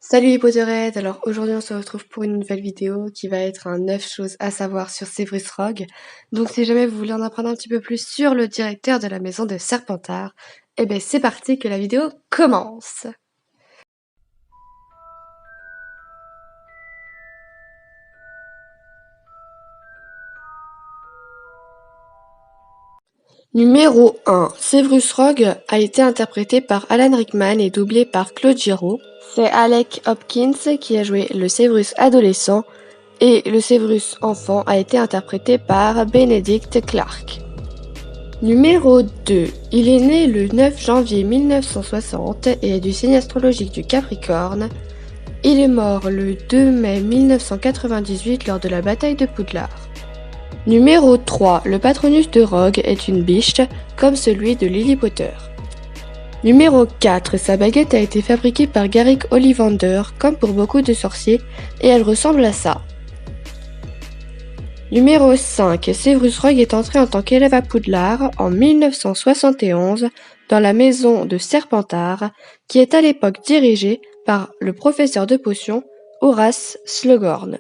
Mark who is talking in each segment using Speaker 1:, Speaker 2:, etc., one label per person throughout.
Speaker 1: Salut les Potterheads, alors aujourd'hui on se retrouve pour une nouvelle vidéo qui va être un 9 choses à savoir sur Severus Rogue. Donc si jamais vous voulez en apprendre un petit peu plus sur le directeur de la maison de Serpentard, eh ben c'est parti que la vidéo commence. Numéro 1. Severus Rogue a été interprété par Alan Rickman et doublé par Claude Giraud. C'est Alec Hopkins qui a joué le Severus adolescent et le Severus enfant a été interprété par Benedict Clark. Numéro 2. Il est né le 9 janvier 1960 et est du signe astrologique du Capricorne. Il est mort le 2 mai 1998 lors de la bataille de Poudlard. Numéro 3. Le patronus de Rogue est une biche, comme celui de Lily Potter. Numéro 4. Sa baguette a été fabriquée par Garrick Ollivander, comme pour beaucoup de sorciers, et elle ressemble à ça. Numéro 5. Severus Rogue est entré en tant qu'élève à Poudlard en 1971 dans la maison de Serpentard, qui est à l'époque dirigée par le professeur de potions Horace Slughorn.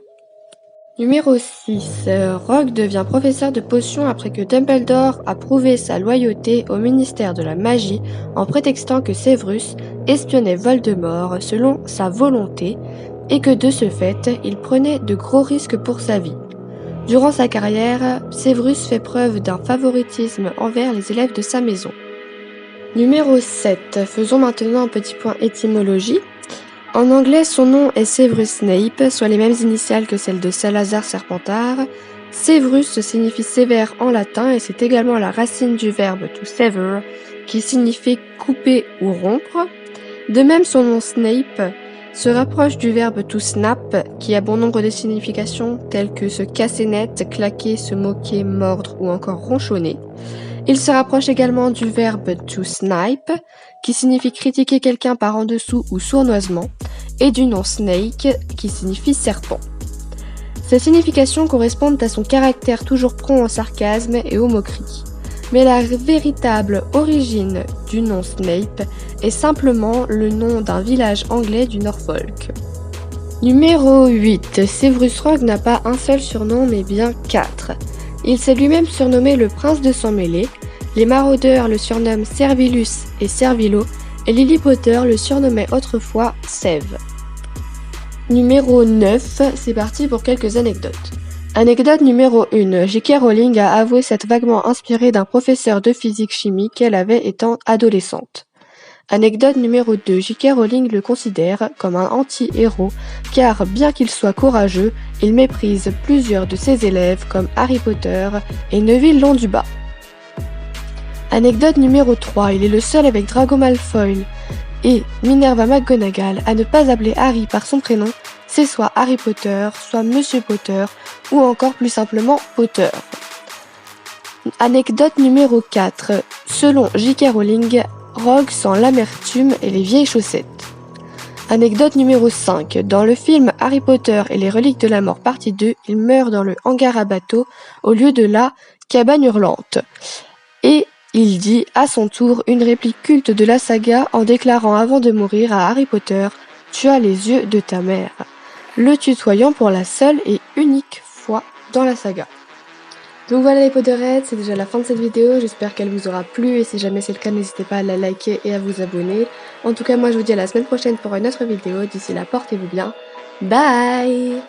Speaker 1: Numéro 6. Rogue devient professeur de potions après que Dumbledore a prouvé sa loyauté au ministère de la magie en prétextant que Severus espionnait Voldemort selon sa volonté et que de ce fait, il prenait de gros risques pour sa vie. Durant sa carrière, Severus fait preuve d'un favoritisme envers les élèves de sa maison. Numéro 7. Faisons maintenant un petit point étymologie. En anglais, son nom est Severus Snape, soit les mêmes initiales que celles de Salazar Serpentard. Severus signifie sévère en latin et c'est également la racine du verbe to sever, qui signifie couper ou rompre. De même, son nom Snape se rapproche du verbe to snap, qui a bon nombre de significations telles que se casser net, claquer, se moquer, mordre ou encore ronchonner. Il se rapproche également du verbe to snipe, qui signifie critiquer quelqu'un par en dessous ou sournoisement, et du nom snake, qui signifie serpent. Ces significations correspondent à son caractère toujours prompt au sarcasme et aux moqueries. Mais la véritable origine du nom Snape est simplement le nom d'un village anglais du Norfolk. Numéro 8. Severus Rogue n'a pas un seul surnom mais bien 4. Il s'est lui-même surnommé le prince de sang mêlé, les maraudeurs le surnomment Servilus et Servilo, et Lily Potter le surnommait autrefois Sève. Numéro 9. C'est parti pour quelques anecdotes. Anecdote numéro 1. J.K. Rowling a avoué s'être vaguement inspirée d'un professeur de physique-chimie qu'elle avait étant adolescente. Anecdote numéro 2. J.K. Rowling le considère comme un anti-héros car, bien qu'il soit courageux, il méprise plusieurs de ses élèves comme Harry Potter et Neville Londubat. Anecdote numéro 3. Il est le seul avec Draco Malfoy et Minerva McGonagall à ne pas appeler Harry par son prénom. C'est soit Harry Potter, soit Monsieur Potter, ou encore plus simplement Potter. Anecdote numéro 4. Selon J.K. Rowling, Rogue sent l'amertume et les vieilles chaussettes. Anecdote numéro 5. Dans le film Harry Potter et les reliques de la mort partie 2, il meurt dans le hangar à bateau au lieu de la cabane hurlante. Et il dit à son tour une réplique culte de la saga en déclarant avant de mourir à Harry Potter « Tu as les yeux de ta mère », le tutoyant pour la seule et unique fois dans la saga. Donc voilà les Potterheads, c'est déjà la fin de cette vidéo, j'espère qu'elle vous aura plu et si jamais c'est le cas n'hésitez pas à la liker et à vous abonner. En tout cas moi je vous dis à la semaine prochaine pour une autre vidéo, d'ici là portez-vous bien, bye.